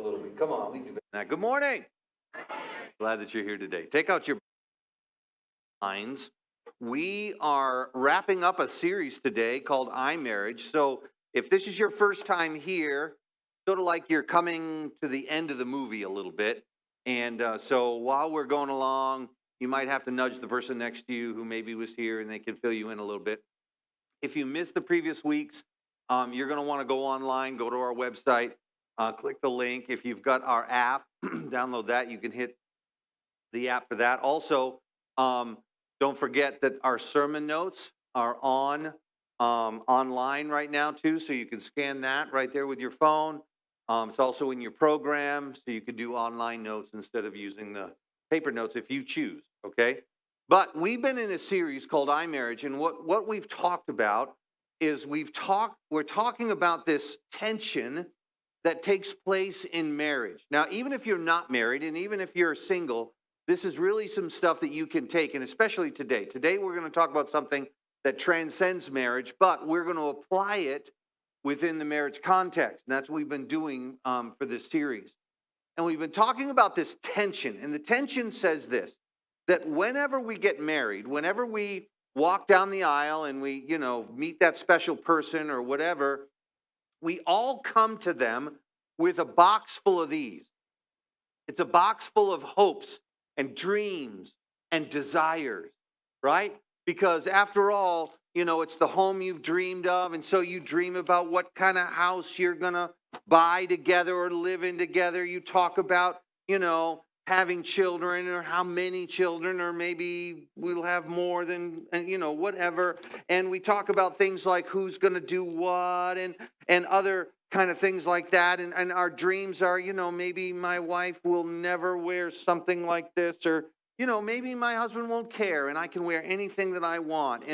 little bit. Come on, we do that. Good morning. Glad that you're here today. Take out your lines. We are wrapping up a series today called iMarriage. So if this is your first time here, sort of like you're coming to the end of the movie a little bit. And so while we're going along, you might have to nudge the person next to you who maybe was here and they can fill you in a little bit. If you missed the previous weeks, you're going to want to go online, go to our website, click the link. If you've got our app, download that. You can hit the app for that. Also, don't forget that our sermon notes are online right now too, so you can scan that right there with your phone. It's also in your program, so you can do online notes instead of using the paper notes if you choose, okay? But we've been in a series called iMarriage, and what we've talked about is we're talking about this tension that takes place in marriage. Now, even if you're not married and even if you're single, this is really some stuff that you can take, and especially today. Today, we're going to talk about something that transcends marriage, but we're going to apply it within the marriage context. And that's what we've been doing for this series. And we've been talking about this tension, and the tension says this, that whenever we get married, whenever we walk down the aisle and we, meet that special person or whatever, we all come to them with a box full of these. It's a box full of hopes and dreams and desires, right? Because after all, it's the home you've dreamed of. And so you dream about what kind of house you're going to buy together or live in together. You talk about, having children or how many children, or maybe we'll have more than, whatever. And we talk about things like who's going to do what and other kind of things like that. And our dreams are, maybe my wife will never wear something like this, or, maybe my husband won't care and I can wear anything that I want.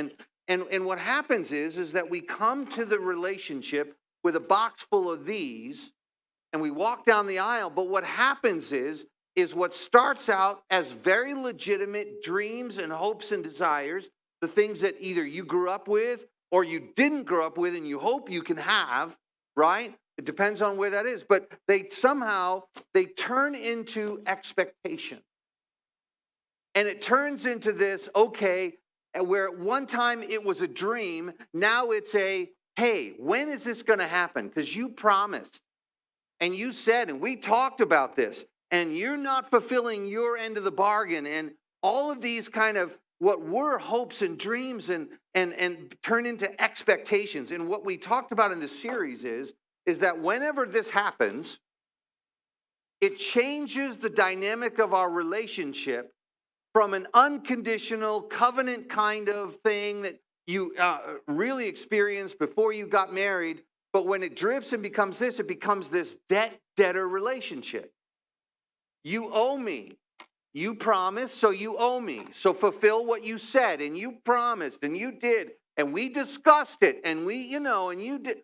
And what happens is that we come to the relationship with a box full of these and we walk down the aisle. But what happens is what starts out as very legitimate dreams and hopes and desires, the things that either you grew up with or you didn't grow up with and you hope you can have, right? It depends on where that is. But they turn into expectation. And it turns into this, okay, where at one time it was a dream, now it's a, hey, when is this going to happen? Because you promised and you said, and we talked about this, and you're not fulfilling your end of the bargain. And all of these kind of what were hopes and dreams and turn into expectations. And what we talked about in this series is that whenever this happens, it changes the dynamic of our relationship from an unconditional covenant kind of thing that you really experienced before you got married. But when it drifts and becomes this, it becomes this debt-debtor relationship. You owe me. You promised, so you owe me. So fulfill what you said, and you promised, and you did. And we discussed it, and and you did.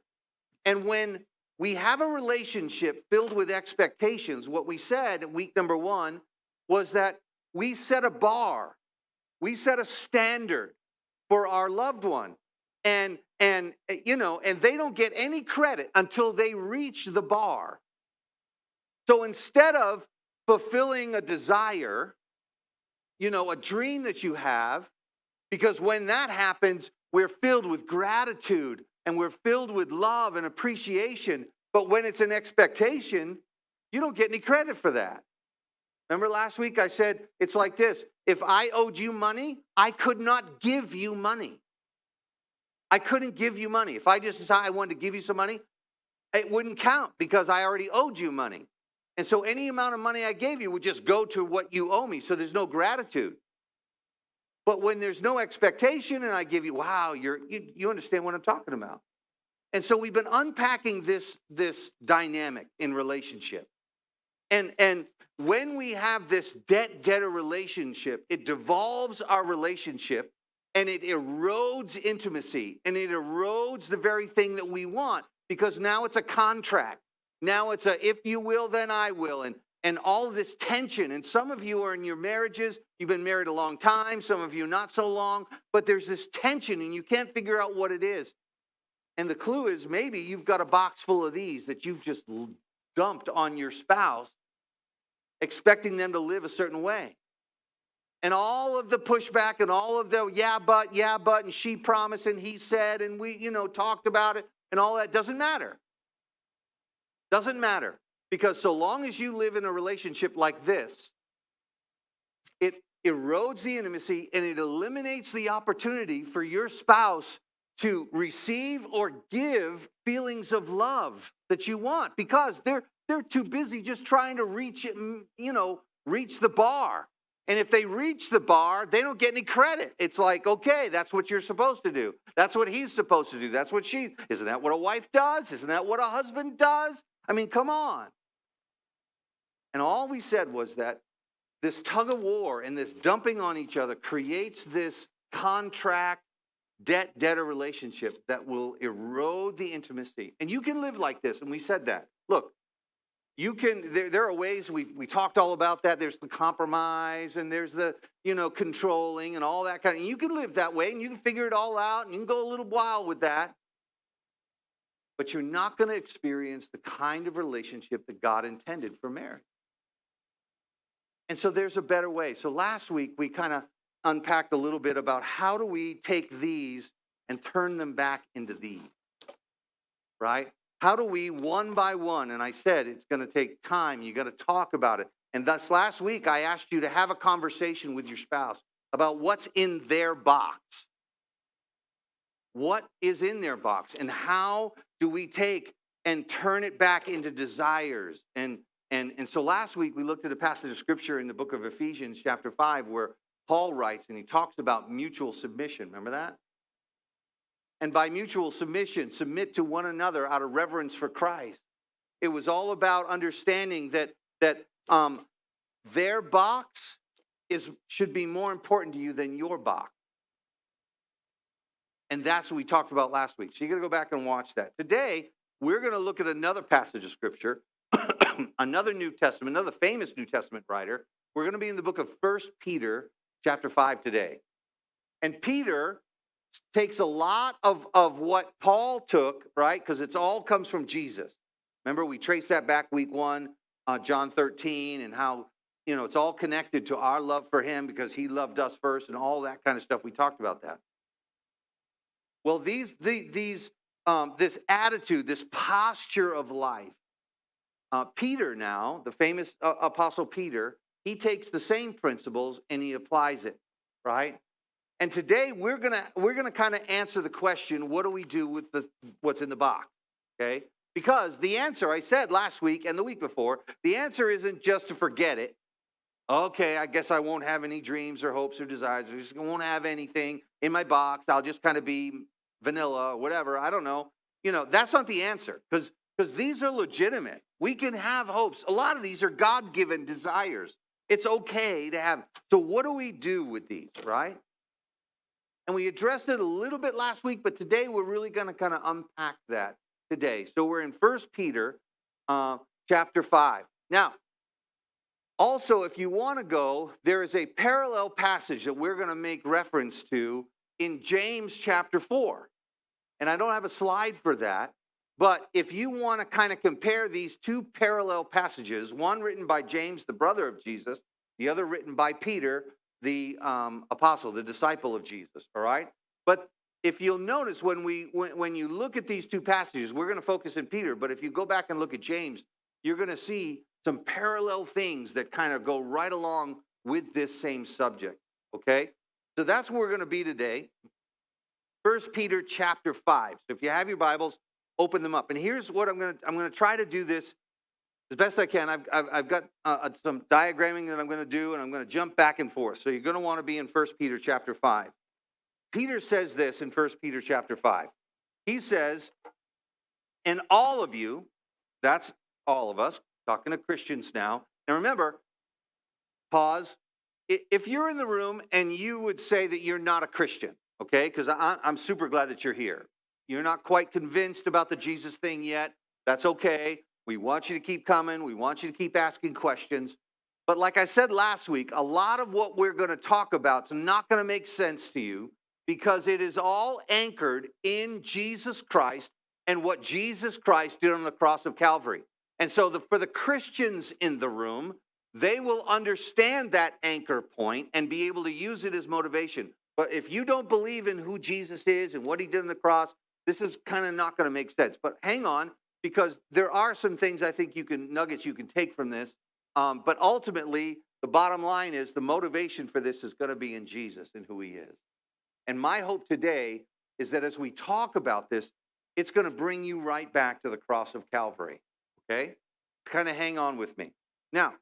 And when we have a relationship filled with expectations, what we said in week number 1 was that we set a bar. We set a standard for our loved one. And they don't get any credit until they reach the bar. So instead of fulfilling a desire, a dream that you have, because when that happens, we're filled with gratitude and we're filled with love and appreciation. But when it's an expectation, you don't get any credit for that. Remember last week I said, it's like this. If I owed you money, I could not give you money. I couldn't give you money. If I just decided I wanted to give you some money, it wouldn't count because I already owed you money. And so any amount of money I gave you would just go to what you owe me. So there's no gratitude. But when there's no expectation and I give you, wow, you understand what I'm talking about. And so we've been unpacking this dynamic in relationship. And when we have this debt-debtor relationship, it devolves our relationship and it erodes intimacy and it erodes the very thing that we want, because now it's a contract. Now it's a, if you will, then I will. And all of this tension. And some of you are in your marriages. You've been married a long time. Some of you not so long. But there's this tension and you can't figure out what it is. And the clue is maybe you've got a box full of these that you've just dumped on your spouse, expecting them to live a certain way. And all of the pushback and all of the yeah, but, and she promised and he said, and we, talked about it and all that doesn't matter. Doesn't matter. Because so long as you live in a relationship like this, it erodes the intimacy and it eliminates the opportunity for your spouse to receive or give feelings of love that you want, because they're too busy just trying to reach it, reach the bar. And if they reach the bar, they don't get any credit. It's like, okay, that's what you're supposed to do. That's what he's supposed to do. That's what isn't that what a wife does? Isn't that what a husband does? I mean, come on. And all we said was that this tug of war and this dumping on each other creates this contract debt-debtor relationship that will erode the intimacy. And you can live like this. And we said that. Look, you can, there are ways, we talked all about that. There's the compromise and there's the, controlling and all that kind of, you can live that way and you can figure it all out and you can go a little while with that. But you're not going to experience the kind of relationship that God intended for marriage. And so there's a better way. So last week we kind of unpacked a little bit about how do we take these and turn them back into these, right? How do we, one by one, and I said it's going to take time, you got to talk about it. And thus last week I asked you to have a conversation with your spouse about what's in their box. What is in their box and how do we take and turn it back into desires? And so last week we looked at a passage of scripture in the book of Ephesians chapter 5 where Paul writes and he talks about mutual submission. Remember that? And by mutual submission, submit to one another out of reverence for Christ. It was all about understanding that their box should be more important to you than your box. And that's what we talked about last week. So you're going to go back and watch that. Today, we're going to look at another passage of scripture, another New Testament, another famous New Testament writer. We're going to be in the book of 1 Peter chapter 5 today. And Peter takes a lot of what Paul took, right? Because it all comes from Jesus. Remember, we traced that back week 1, John 13, and how, it's all connected to our love for him because he loved us first and all that kind of stuff. We talked about that. Well, this attitude, this posture of life, Peter now, the famous apostle Peter, he takes the same principles and he applies it, right? And today we're gonna kind of answer the question, what do we do with what's in the box? Okay? Because the answer, I said last week and the week before, the answer isn't just to forget it. Okay, I guess I won't have any dreams or hopes or desires. I just won't have anything in my box. I'll just kind of be vanilla or whatever. I don't know. That's not the answer because these are legitimate. We can have hopes. A lot of these are God-given desires. It's okay to have. So what do we do with these, right? And we addressed it a little bit last week, but today we're really going to kind of unpack that today. So we're in 1 Peter chapter 5. Now, also, if you want to go, there is a parallel passage that we're going to make reference to in James chapter 4. And I don't have a slide for that. But if you want to kind of compare these two parallel passages, one written by James, the brother of Jesus, the other written by Peter, the apostle, the disciple of Jesus, all right? But if you'll notice, when you look at these two passages, we're going to focus in Peter, but if you go back and look at James, you're going to see some parallel things that kind of go right along with this same subject, okay? So that's where we're going to be today. 1 Peter chapter 5. So if you have your Bibles, open them up. And here's what I'm going to try to do this as best I can. I've got some diagramming that I'm going to do, and I'm going to jump back and forth. So you're going to want to be in 1 Peter chapter 5. Peter says this in 1 Peter chapter 5. He says, and all of you, that's all of us, talking to Christians now. And remember, pause. If you're in the room and you would say that you're not a Christian, okay, because I'm super glad that you're here. You're not quite convinced about the Jesus thing yet. That's okay. We want you to keep coming. We want you to keep asking questions. But like I said last week, a lot of what we're going to talk about is not going to make sense to you because it is all anchored in Jesus Christ and what Jesus Christ did on the cross of Calvary. And so for the Christians in the room, they will understand that anchor point and be able to use it as motivation. But if you don't believe in who Jesus is and what he did on the cross, this is kind of not going to make sense. But hang on, because there are some things I think nuggets you can take from this. But ultimately, the bottom line is the motivation for this is going to be in Jesus and who he is. And my hope today is that as we talk about this, it's going to bring you right back to the cross of Calvary. Okay? Kind of hang on with me. Now,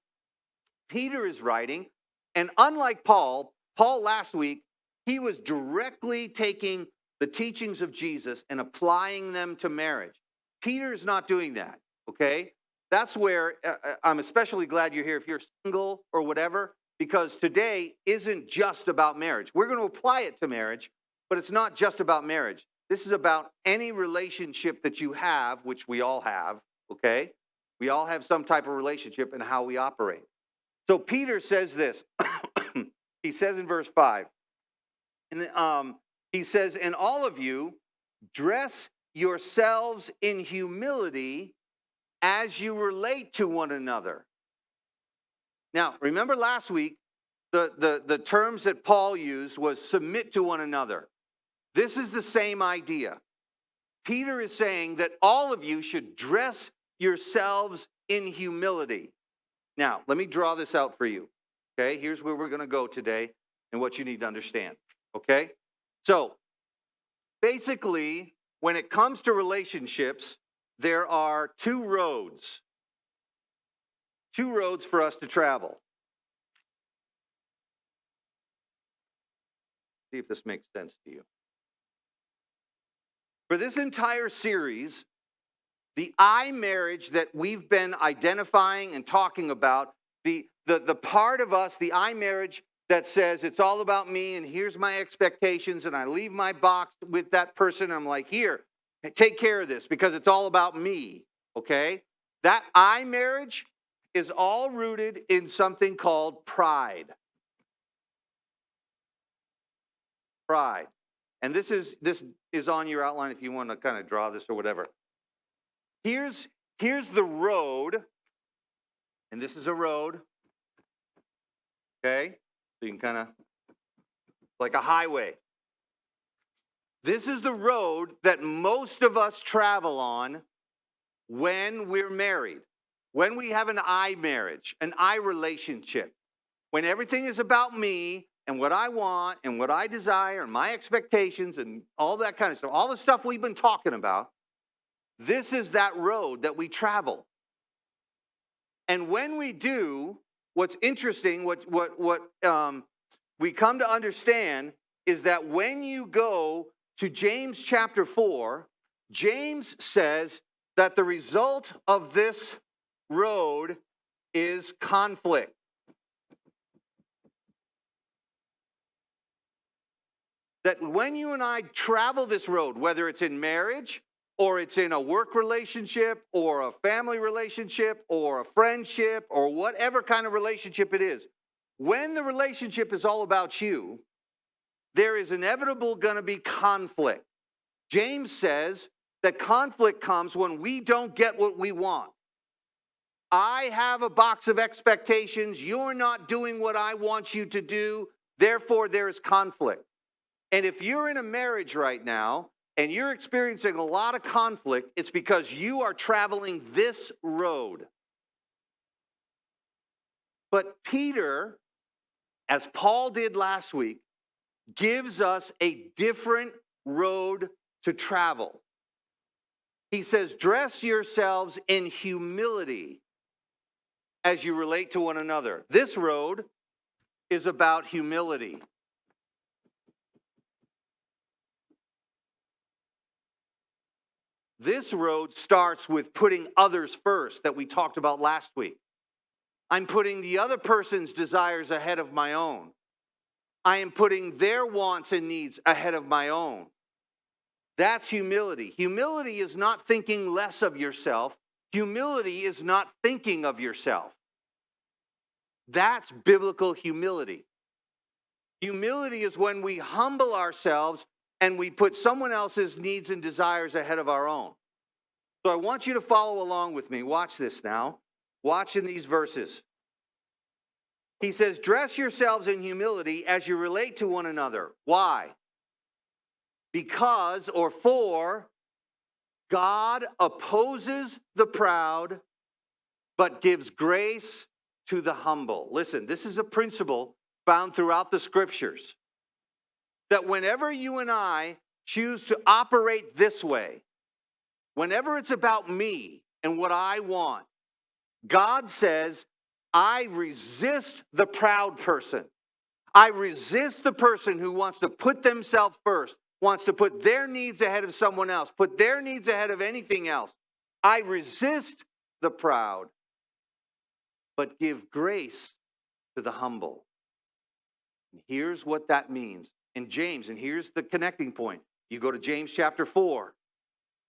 Peter is writing, and unlike Paul last week, he was directly taking the teachings of Jesus and applying them to marriage. Peter is not doing that, okay? That's where I'm especially glad you're here if you're single or whatever, because today isn't just about marriage. We're going to apply it to marriage, but it's not just about marriage. This is about any relationship that you have, which we all have, okay? We all have some type of relationship and how we operate. So Peter says this. He says in verse 5, and he says, and all of you dress yourselves in humility as you relate to one another. Now, remember last week, the terms that Paul used was submit to one another. This is the same idea. Peter is saying that all of you should dress yourselves in humility. Now, let me draw this out for you. Okay, here's where we're going to go today and what you need to understand. Okay, so basically, when it comes to relationships, there are two roads for us to travel. See if this makes sense to you. For this entire series, the iMarriage that we've been identifying and talking about, the part of us, the iMarriage that says it's all about me and here's my expectations and I leave my box with that person and I'm like, here, take care of this because it's all about me, okay? That iMarriage is all rooted in something called pride. Pride. And this is on your outline if you want to kind of draw this or whatever. Here's the road, and this is a road, okay? So you can kind of, like a highway. This is the road that most of us travel on when we're married, when we have an I marriage, an I relationship, when everything is about me and what I want and what I desire and my expectations and all that kind of stuff, all the stuff we've been talking about. This is that road that we travel. And when we do, what's interesting, what we come to understand is that when you go to James chapter 4, James says that the result of this road is conflict. That when you and I travel this road, whether it's in marriage, or it's in a work relationship, or a family relationship, or a friendship, or whatever kind of relationship it is, when the relationship is all about you, there is inevitably going to be conflict. James says that conflict comes when we don't get what we want. I have a box of expectations. You're not doing what I want you to do. Therefore, there is conflict. And if you're in a marriage right now and you're experiencing a lot of conflict, it's because you are traveling this road. But Peter, as Paul did last week, gives us a different road to travel. He says, dress yourselves in humility as you relate to one another. This road is about humility. This road starts with putting others first that we talked about last week. I'm putting the other person's desires ahead of my own. I am putting their wants and needs ahead of my own. That's humility. Humility is not thinking less of yourself. Humility is not thinking of yourself. That's biblical humility. Humility is when we humble ourselves and we put someone else's needs and desires ahead of our own. So I want you to follow along with me. Watch this now. Watch in these verses. He says, dress yourselves in humility as you relate to one another. Why? Because or for God opposes the proud, but gives grace to the humble. Listen, this is a principle found throughout the scriptures. That whenever you and I choose to operate this way, whenever it's about me and what I want, God says, I resist the proud person. I resist the person who wants to put themselves first, wants to put their needs ahead of someone else, put their needs ahead of anything else. I resist the proud, but give grace to the humble. And here's what that means. In James, and here's the connecting point. You go to James chapter 4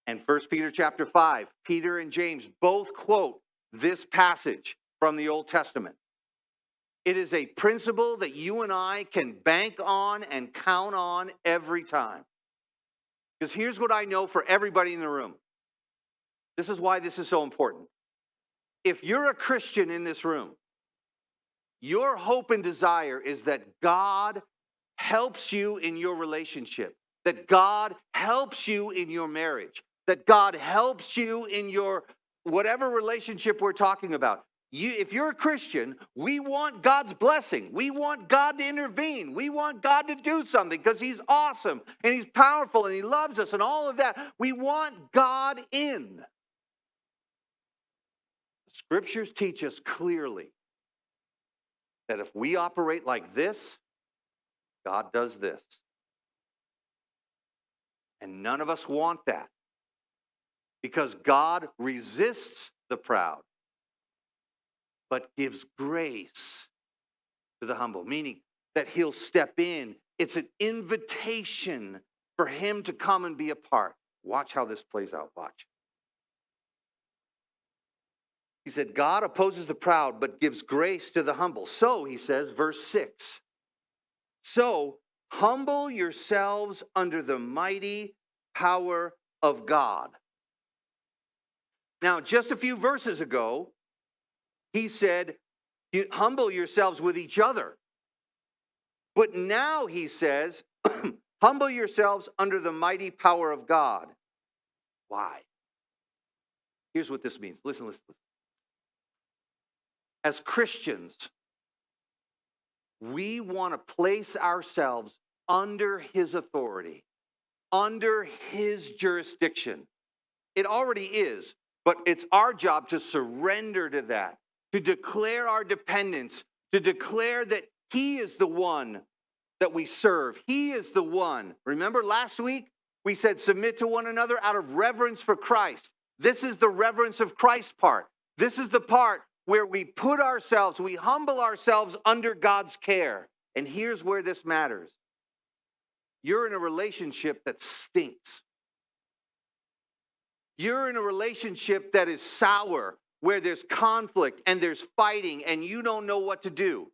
and 1 Peter chapter 5. Peter and James both quote this passage from the Old Testament. It is a principle that you and I can bank on and count on every time. Because here's what I know for everybody in the room. This is why this is so important. If you're a Christian in this room, your hope and desire is that God helps you in your relationship, that God helps you in your marriage, that God helps you in your whatever relationship we're talking about. If you're a Christian, we want God's blessing. We want God to intervene. We want God to do something because He's awesome and He's powerful and He loves us and all of that. We want God in. The scriptures teach us clearly that if we operate like this, God does this. And none of us want that because God resists the proud, but gives grace to the humble, meaning that He'll step in. It's an invitation for Him to come and be a part. Watch how this plays out. Watch. He said, God opposes the proud, but gives grace to the humble. So, he says, verse 6, so humble yourselves under the mighty power of God. Now, just a few verses ago, he said, humble yourselves with each other. But now he says, humble yourselves under the mighty power of God. Why? Here's what this means. Listen, listen, listen. As Christians, we want to place ourselves under His authority, under His jurisdiction. It already is, but it's our job to surrender to that, to declare our dependence, to declare that He is the one that we serve. He is the one. Remember last week, we said submit to one another out of reverence for Christ. This is the reverence of Christ part. This is the part where we put ourselves, we humble ourselves under God's care. And here's where this matters. You're in a relationship that stinks. You're in a relationship that is sour, where there's conflict and there's fighting and you don't know what to do.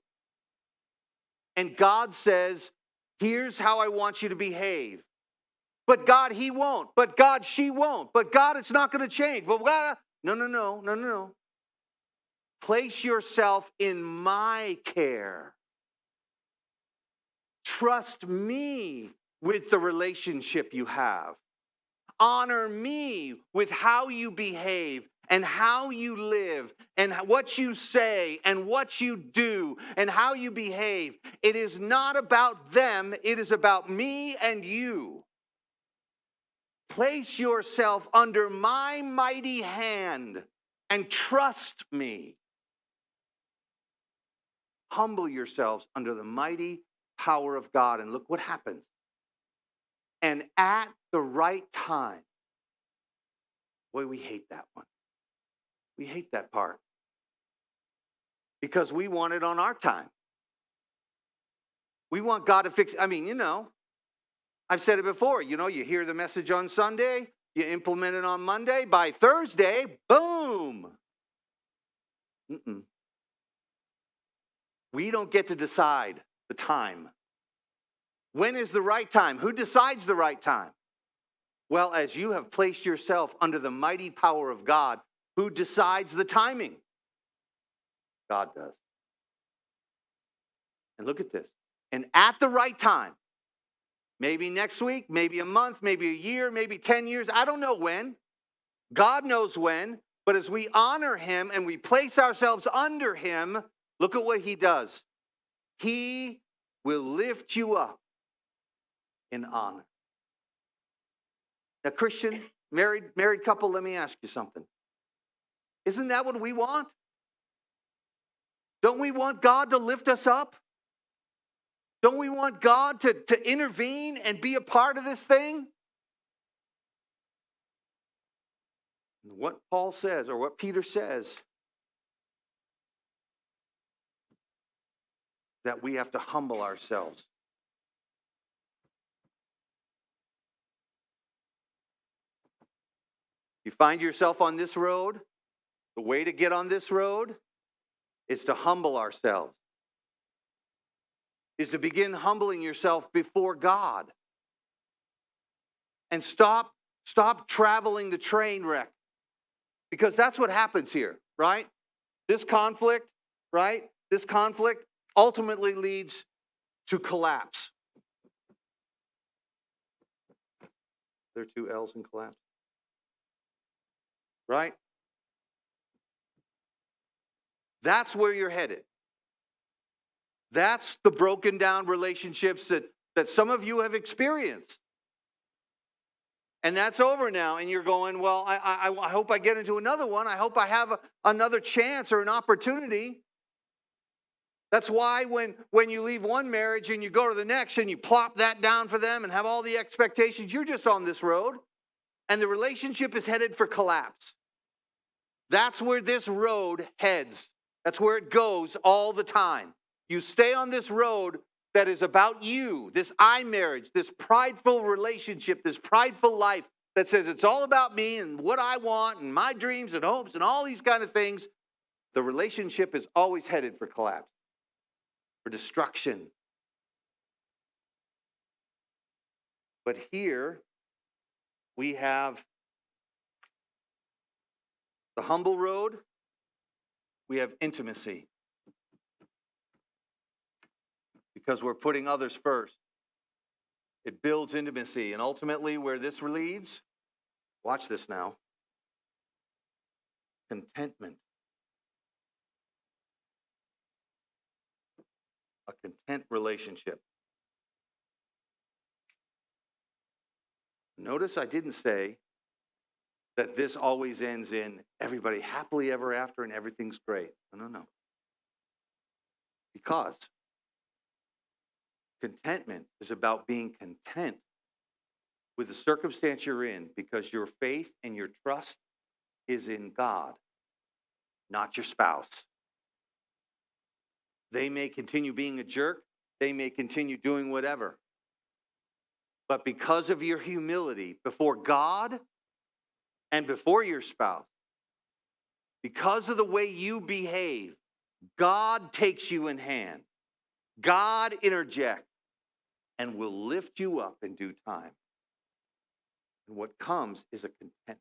And God says, here's how I want you to behave. But God, he won't. But God, she won't. But God, it's not going to change. But God, no. Place yourself in my care. Trust me with the relationship you have. Honor me with how you behave and how you live and what you say and what you do and how you behave. It is not about them. It is about me and you. Place yourself under my mighty hand and trust me. Humble yourselves under the mighty power of God. And look what happens. And at the right time. Boy, we hate that one. We hate that part. Because we want it on our time. We want God to fix it. I mean, I've said it before. You hear the message on Sunday. You implement it on Monday. By Thursday, boom. We don't get to decide the time. When is the right time? Who decides the right time? Well, as you have placed yourself under the mighty power of God, who decides the timing? God does. And look at this. And at the right time, maybe next week, maybe a month, maybe a year, maybe 10 years, I don't know when. God knows when. But as we honor him and we place ourselves under him, look at what he does. He will lift you up in honor. Now, Christian, married couple, let me ask you something. Isn't that what we want? Don't we want God to lift us up? Don't we want God to intervene and be a part of this thing? What Paul says, or what Peter says, that we have to humble ourselves. You find yourself on this road, the way to get on this road is to humble ourselves, is to begin humbling yourself before God. And stop traveling the train wreck. Because that's what happens here, right? This conflict, right? This conflict ultimately leads to collapse. There are two L's in collapse. Right? That's where you're headed. That's the broken down relationships that some of you have experienced. And that's over now. And you're going, well, I hope I get into another one. I hope I have another chance or an opportunity. That's why when you leave one marriage and you go to the next and you plop that down for them and have all the expectations, you're just on this road. And the relationship is headed for collapse. That's where this road heads. That's where it goes all the time. You stay on this road that is about you, this iMarriage, this prideful relationship, this prideful life that says it's all about me and what I want and my dreams and hopes and all these kind of things. The relationship is always headed for collapse, for destruction. But here we have the humble road. We have intimacy. Because we're putting others first. It builds intimacy. And ultimately, where this leads, watch this now, contentment. A content relationship. Notice I didn't say that this always ends in everybody happily ever after and everything's great. No. Because contentment is about being content with the circumstance you're in because your faith and your trust is in God, not your spouse. They may continue being a jerk. They may continue doing whatever. But because of your humility before God and before your spouse, because of the way you behave, God takes you in hand. God interjects and will lift you up in due time. And what comes is a content.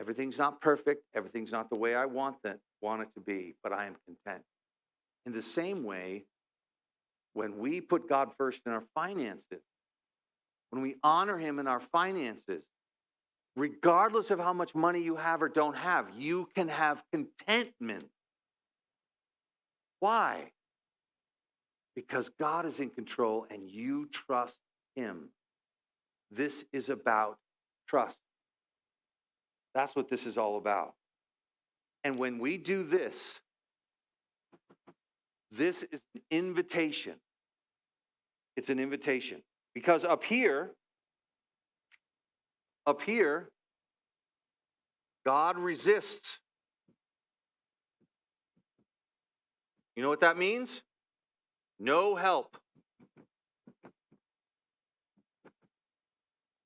Everything's not perfect. Everything's not the way I want it to be, but I am content. In the same way, when we put God first in our finances, when we honor him in our finances, regardless of how much money you have or don't have, you can have contentment. Why? Because God is in control and you trust him. This is about trust. That's what this is all about. And when we do this, this is an invitation. It's an invitation. Because up here, God resists. You know what that means? No help.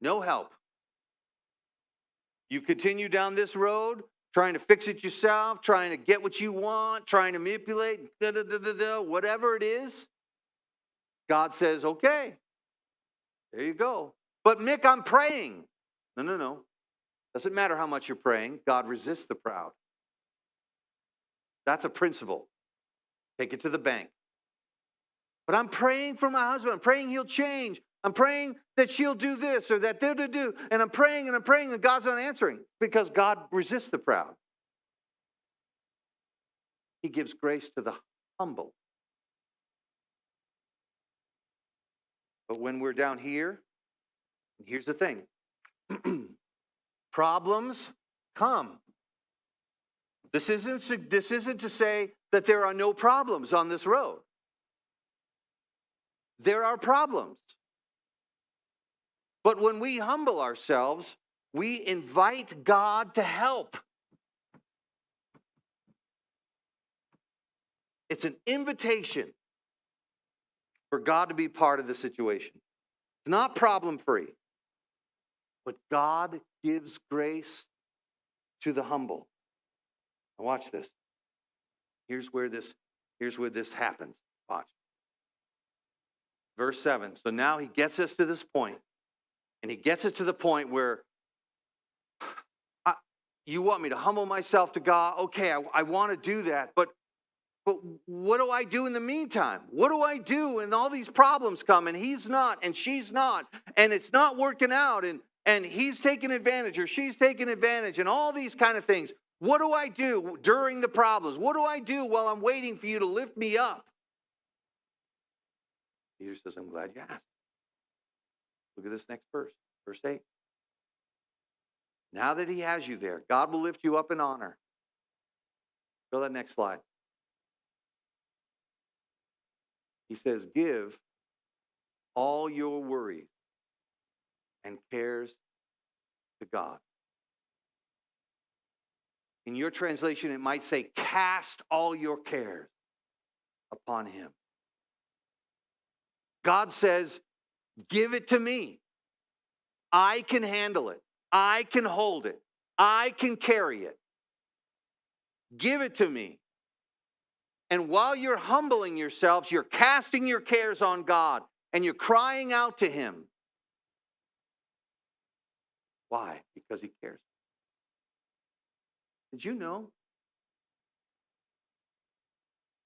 No help. You continue down this road, trying to fix it yourself, trying to get what you want, trying to manipulate, whatever it is. God says, okay, There you go. But Mick, I'm praying. No, no, no. Doesn't matter how much you're praying. God resists the proud. That's a principle. Take it to the bank. But I'm praying for my husband. I'm praying he'll change. I'm praying that she'll do this or that they'll do. And I'm praying and God's not answering because God resists the proud. He gives grace to the humble. But when we're down here, here's the thing. Problems come. This isn't to say that there are no problems on this road. There are problems. But when we humble ourselves, we invite God to help. It's an invitation for God to be part of the situation. It's not problem-free. But God gives grace to the humble. Now watch this. Here's where this happens. Watch. Verse 7. So now he gets us to this point, and he gets us to the point where you want me to humble myself to God? Okay, I want to do that, but what do I do in the meantime? What do I do when all these problems come and he's not and she's not and it's not working out and he's taking advantage or she's taking advantage and all these kind of things? What do I do during the problems? What do I do while I'm waiting for you to lift me up? Peter says, I'm glad you asked. Look at this next verse, verse 8. Now that he has you there, God will lift you up in honor. Go to that next slide. He says, give all your worries and cares to God. In your translation, it might say, cast all your cares upon him. God says, give it to me. I can handle it. I can hold it. I can carry it. Give it to me. And while you're humbling yourselves, you're casting your cares on God and you're crying out to him. Why? Because he cares. Did you know?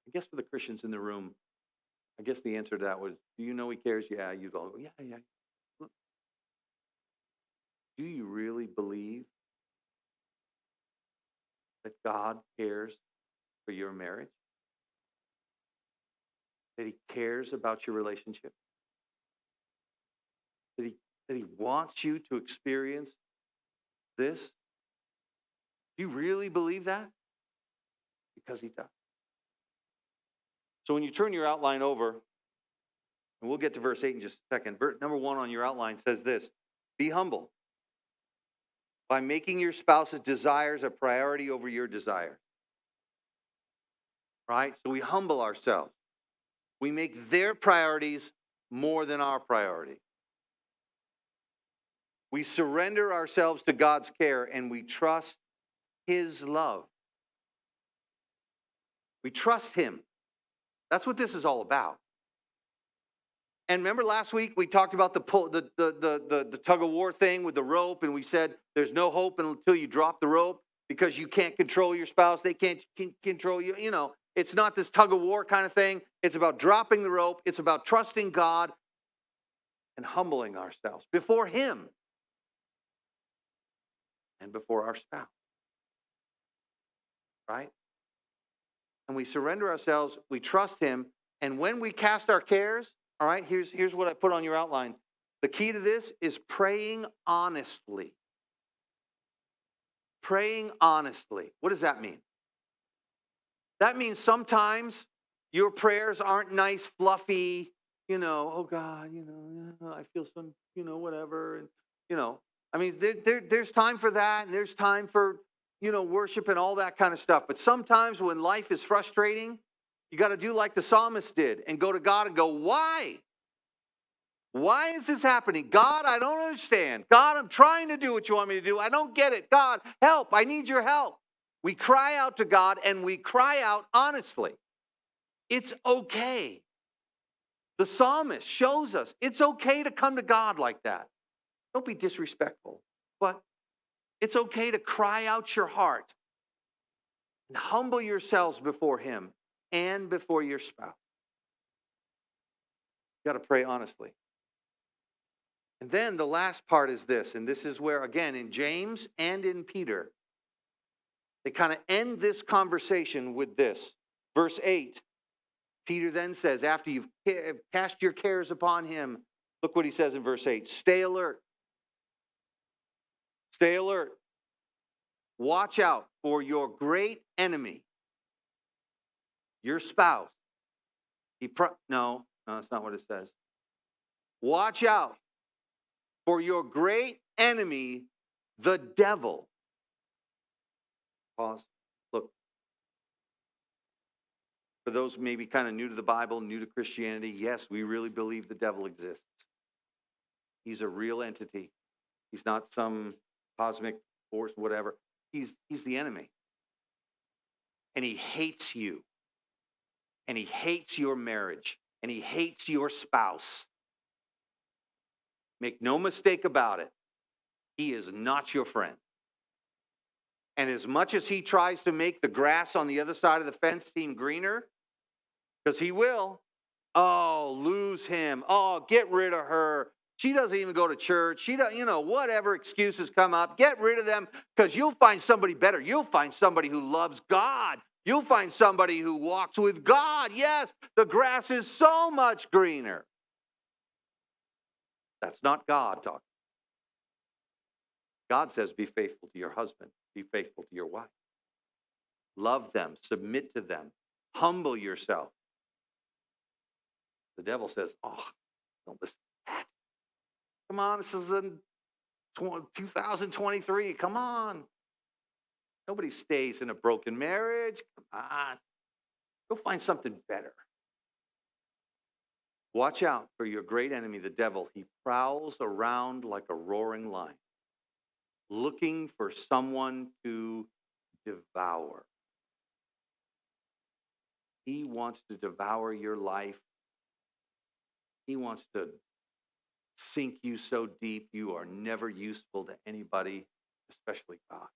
I guess for the Christians in the room, I guess the answer to that was, do you know he cares? Yeah, you'd all go, yeah. Look, do you really believe that God cares for your marriage? That he cares about your relationship? That he wants you to experience this? Do you really believe that? Because he does. So when you turn your outline over, and we'll get to verse 8 in just a second. Number 1 on your outline says this: be humble by making your spouse's desires a priority over your desire. Right? So we humble ourselves. We make their priorities more than our priority. We surrender ourselves to God's care and we trust his love. We trust him. That's what this is all about. And remember last week we talked about the tug of war thing with the rope, and we said there's no hope until you drop the rope because you can't control your spouse. They can't control you. You know, it's not this tug of war kind of thing. It's about dropping the rope. It's about trusting God and humbling ourselves before him and before our spouse. Right? And we surrender ourselves. We trust him. And when we cast our cares, all right, here's what I put on your outline. The key to this is praying honestly. Praying honestly. What does that mean? That means sometimes your prayers aren't nice, fluffy, oh God, I feel some, whatever. And, I mean, there's time for that. And there's time for, worship and all that kind of stuff. But sometimes when life is frustrating, you got to do like the psalmist did and go to God and go, why? Why is this happening? God, I don't understand. God, I'm trying to do what you want me to do. I don't get it. God, help. I need your help. We cry out to God and we cry out honestly. It's okay. The psalmist shows us it's okay to come to God like that. Don't be disrespectful, but it's okay to cry out your heart and humble yourselves before him and before your spouse. You got to pray honestly. And then the last part is this, and this is where, again, in James and in Peter, they kind of end this conversation with this. Verse 8, Peter then says, after you've cast your cares upon him, look what he says in verse 8. Stay alert. Stay alert. Watch out for your great enemy, your spouse. No, that's not what it says. Watch out for your great enemy, the devil. Pause. Look. For those maybe kind of new to the Bible, new to Christianity, yes, we really believe the devil exists. He's a real entity. He's not some cosmic force, whatever. He's the enemy. And he hates you. And he hates your marriage. And he hates your spouse. Make no mistake about it. He is not your friend. And as much as he tries to make the grass on the other side of the fence seem greener, because he will, oh, lose him. Oh, get rid of her. She doesn't even go to church. She doesn't, whatever excuses come up, get rid of them because you'll find somebody better. You'll find somebody who loves God. You'll find somebody who walks with God. Yes, the grass is so much greener. That's not God talking. God says, be faithful to your husband. Be faithful to your wife. Love them. Submit to them. Humble yourself. The devil says, oh, don't listen to that. Come on, this is in 2023. Come on. Nobody stays in a broken marriage. Come on. Go find something better. Watch out for your great enemy, the devil. He prowls around like a roaring lion, looking for someone to devour. He wants to devour your life. He wants to sink you so deep you are never useful to anybody, especially God.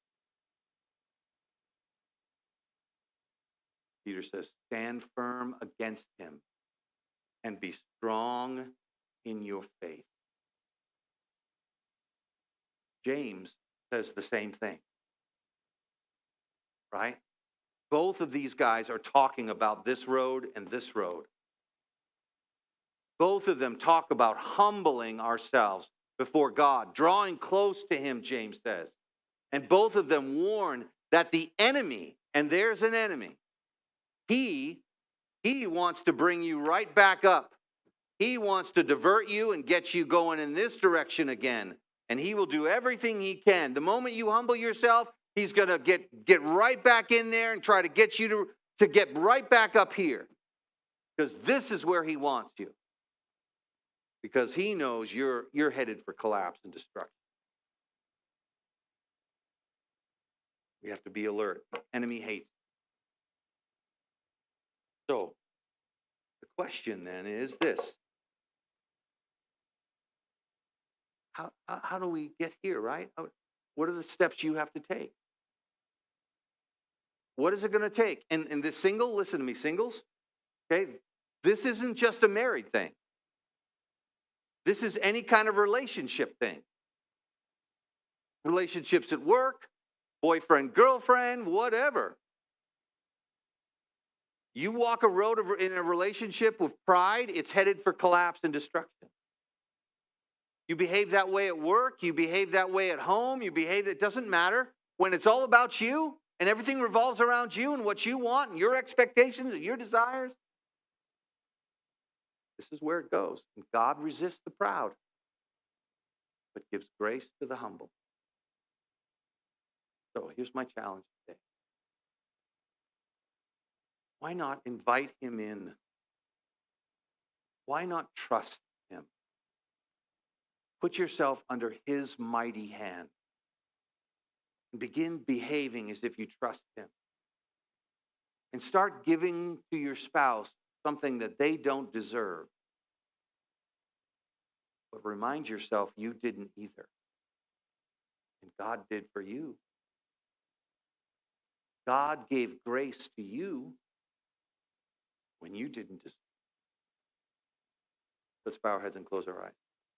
Peter says, stand firm against him and be strong in your faith. James says the same thing, right? Both of these guys are talking about this road and this road. Both of them talk about humbling ourselves before God, drawing close to him, James says. And both of them warn that the enemy, and there's an enemy, he wants to bring you right back up. He wants to divert you and get you going in this direction again. And he will do everything he can. The moment you humble yourself, he's going to get right back in there and try to get you to get right back up here. Because this is where he wants you. Because he knows you're headed for collapse and destruction. We have to be alert. The enemy hates. So, the question then is this. How do we get here, right? What are the steps you have to take? What is it going to take? And this single, listen to me, singles, okay? This isn't just a married thing. This is any kind of relationship thing. Relationships at work, boyfriend, girlfriend, whatever. You walk a road in a relationship with pride, it's headed for collapse and destruction. You behave that way at work, you behave that way at home, it doesn't matter. When it's all about you and everything revolves around you and what you want and your expectations and your desires, this is where it goes. And God resists the proud, but gives grace to the humble. So here's my challenge today. Why not invite him in? Why not trust him? Put yourself under his mighty hand and begin behaving as if you trust him. And start giving to your spouse something that they don't deserve. But remind yourself you didn't either. And God did for you. God gave grace to you when you didn't deserve. Let's bow our heads and close our eyes.